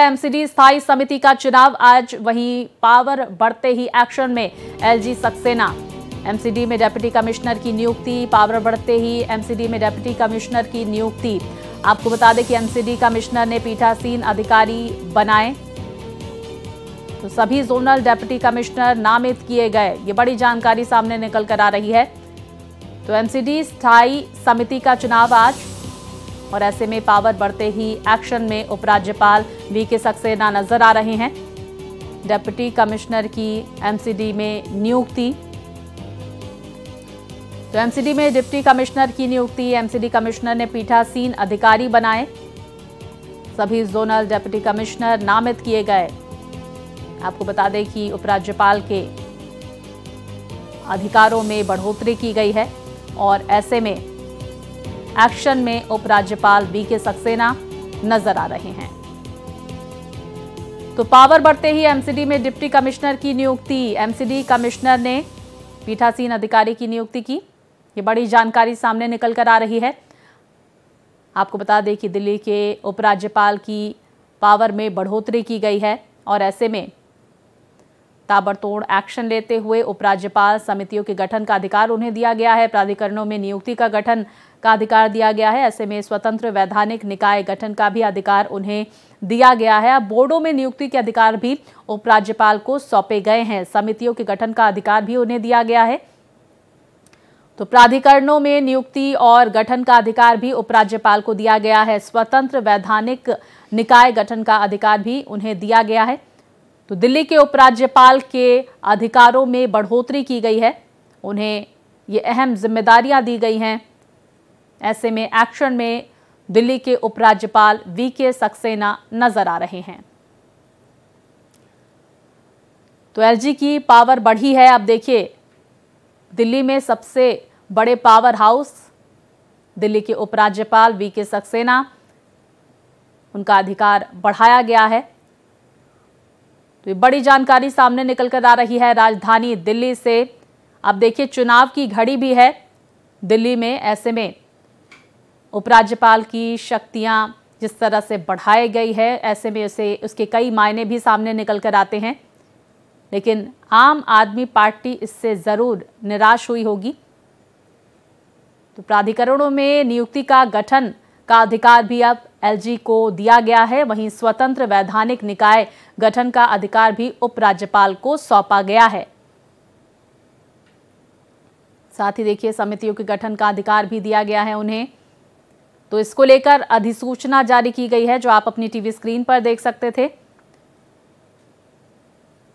MCD स्थायी समिति का चुनाव आज, वहीं पावर बढ़ते ही एक्शन में एलजी सक्सेना। एमसीडी में डिप्टी कमिश्नर की नियुक्ति, पावर बढ़ते ही एमसीडी में डिप्टी कमिश्नर की नियुक्ति। आपको बता दें कि एमसीडी कमिश्नर ने पीठासीन अधिकारी बनाए, तो सभी जोनल डिप्टी कमिश्नर नामित किए गए। ये बड़ी जानकारी सामने निकल कर आ रही है। तो एमसीडी स्थायी समिति का चुनाव आज, और ऐसे में पावर बढ़ते ही एक्शन में उपराज्यपाल वीके सक्सेना नजर आ रहे हैं। डिप्टी कमिश्नर की एमसीडी में नियुक्ति, तो एमसीडी में डिप्टी कमिश्नर की नियुक्ति, एमसीडी कमिश्नर ने पीठासीन अधिकारी बनाए, सभी जोनल डिप्टी कमिश्नर नामित किए गए। आपको बता दें कि उपराज्यपाल के अधिकारों में बढ़ोतरी की गई है, और ऐसे में एक्शन में उपराज्यपाल वीके सक्सेना नजर आ रहे हैं। तो पावर बढ़ते ही एमसीडी में डिप्टी कमिश्नर की नियुक्ति, एमसीडी कमिश्नर ने पीठासीन अधिकारी की नियुक्ति की। ये बड़ी जानकारी सामने निकल कर आ रही है। आपको बता दें कि दिल्ली के उपराज्यपाल की पावर में बढ़ोतरी की गई है, और ऐसे में ताबड़तोड़ एक्शन लेते हुए उपराज्यपाल समितियों के गठन का अधिकार उन्हें दिया गया है। प्राधिकरणों में नियुक्ति का गठन का अधिकार दिया गया है। ऐसे में स्वतंत्र वैधानिक निकाय गठन का भी अधिकार उन्हें दिया गया है। अब बोर्डों में नियुक्ति के अधिकार भी उपराज्यपाल को सौंपे गए हैं। समितियों के गठन का अधिकार भी उन्हें दिया गया है। तो प्राधिकरणों में नियुक्ति और गठन का अधिकार भी उपराज्यपाल को दिया गया है। स्वतंत्र वैधानिक निकाय गठन का अधिकार भी उन्हें दिया गया है। तो दिल्ली के उपराज्यपाल के अधिकारों में बढ़ोतरी की गई है, उन्हें ये अहम जिम्मेदारियां दी गई हैं। ऐसे में एक्शन में दिल्ली के उपराज्यपाल वीके सक्सेना नजर आ रहे हैं। तो एलजी की पावर बढ़ी है। अब देखिए, दिल्ली में सबसे बड़े पावर हाउस दिल्ली के उपराज्यपाल वीके सक्सेना, उनका अधिकार बढ़ाया गया है। तो ये बड़ी जानकारी सामने निकल कर आ रही है राजधानी दिल्ली से। अब देखिए, चुनाव की घड़ी भी है दिल्ली में। ऐसे में उपराज्यपाल की शक्तियां जिस तरह से बढ़ाई गई है, ऐसे में उसके कई मायने भी सामने निकल कर आते हैं। लेकिन आम आदमी पार्टी इससे जरूर निराश हुई होगी। तो प्राधिकरणों में नियुक्ति का गठन का अधिकार भी अब एलजी को दिया गया है। वहीं स्वतंत्र वैधानिक निकाय गठन का अधिकार भी उपराज्यपाल को सौंपा गया है। साथ ही देखिए, समितियों के गठन का अधिकार भी दिया गया है उन्हें। तो इसको लेकर अधिसूचना जारी की गई है, जो आप अपनी टीवी स्क्रीन पर देख सकते थे।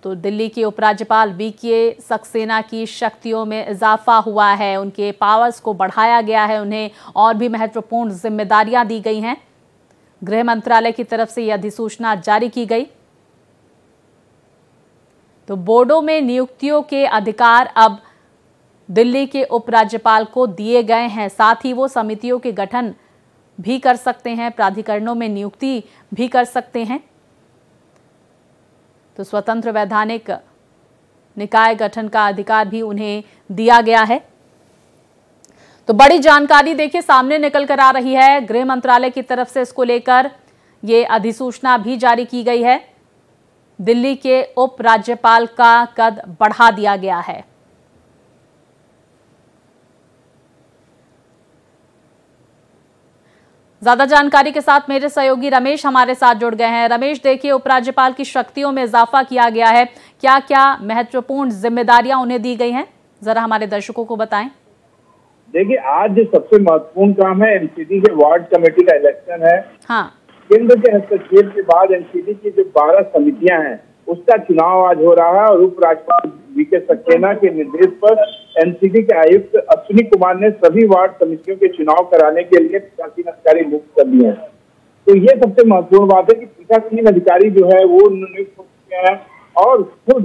तो दिल्ली के उपराज्यपाल वीके सक्सेना की शक्तियों में इजाफा हुआ है, उनके पावर्स को बढ़ाया गया है, उन्हें और भी महत्वपूर्ण जिम्मेदारियां दी गई हैं। गृह मंत्रालय की तरफ से यह अधिसूचना जारी की गई। तो बोर्डों में नियुक्तियों के अधिकार अब दिल्ली के उपराज्यपाल को दिए गए हैं। साथ ही वो समितियों के गठन भी कर सकते हैं, प्राधिकरणों में नियुक्ति भी कर सकते हैं। तो स्वतंत्र वैधानिक निकाय गठन का अधिकार भी उन्हें दिया गया है। तो बड़ी जानकारी देखिए सामने निकल कर आ रही है। गृह मंत्रालय की तरफ से इसको लेकर ये अधिसूचना भी जारी की गई है। दिल्ली के उपराज्यपाल का कद बढ़ा दिया गया है। ज्यादा जानकारी के साथ मेरे सहयोगी रमेश हमारे साथ जुड़ गए हैं। रमेश, देखिए, उपराज्यपाल की शक्तियों में इजाफा किया गया है। क्या क्या महत्वपूर्ण जिम्मेदारियां उन्हें दी गई हैं, जरा हमारे दर्शकों को बताएं। देखिए, आज जो सबसे महत्वपूर्ण काम है, एमसीडी के वार्ड कमेटी का इलेक्शन है। हाँ, केंद्र के हस्तक्षेप के बाद एमसीडी की जो 12 समितियां हैं, उसका चुनाव आज हो रहा है। और उपराज्यपाल वीके सक्सेना के निर्देश पर एमसीडी के आयुक्त अश्विनी कुमार ने सभी वार्ड समितियों के चुनाव कराने के लिए पीठासीन अधिकारी नियुक्त कर दिए हैं। तो ये सबसे महत्वपूर्ण बात है कि पीठासीन अधिकारी जो है वो नियुक्त हो चुके हैं, और खुद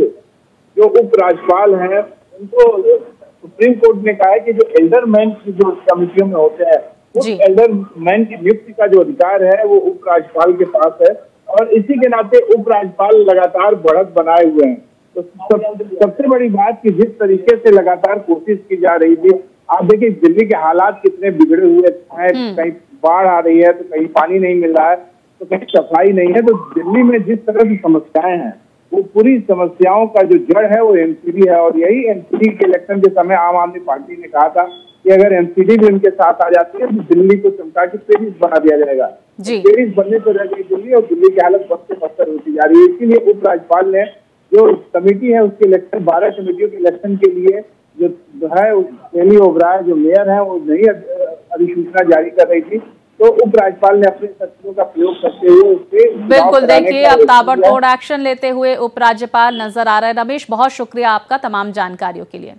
जो उपराज्यपाल हैं उनको सुप्रीम कोर्ट ने कहा है कि जो एल्डरमैन की जो समितियों में होते हैं, उस एल्डरमैन की नियुक्ति का जो अधिकार है वो उपराज्यपाल के पास है। और इसी के नाते उपराज्यपाल लगातार बढ़त बनाए हुए हैं। तो सबसे बड़ी बात कि जिस तरीके से लगातार कोशिश की जा रही थी, आप देखिए दिल्ली के हालात कितने बिगड़े हुए हैं। कहीं बाढ़ आ रही है तो कहीं पानी नहीं मिल रहा है। तो कहीं सफाई नहीं है। तो दिल्ली में जिस तरह की समस्याएं हैं, वो पूरी समस्याओं का जो जड़ है वो एमसीडी है। और यही एमसीडी के इलेक्शन के समय आम आदमी पार्टी ने कहा था कि अगर एमसीडी भी उनके साथ आ जाती है तो दिल्ली को चमका के पेरिस बना दिया जाएगा। पेरिस बनने पर रह गई दिल्ली, और दिल्ली की हालत बदतर बदतर होती जा रही है। इसीलिए उपराज्यपाल ने जो कमेटी है उसके इलेक्शन, 12 कमेटियों के इलेक्शन के लिए जो है शैली ओबराय जो मेयर है वो नई अधिसूचना जारी कर रही थी। तो उपराज्यपाल ने अपने शक्तियों का प्रयोग करते हुए उससे बिल्कुल, देखिए अब ताबड़तोड़ एक्शन लेते हुए उपराज्यपाल नजर आ रहे हैं। रमेश, बहुत शुक्रिया आपका तमाम जानकारियों के लिए।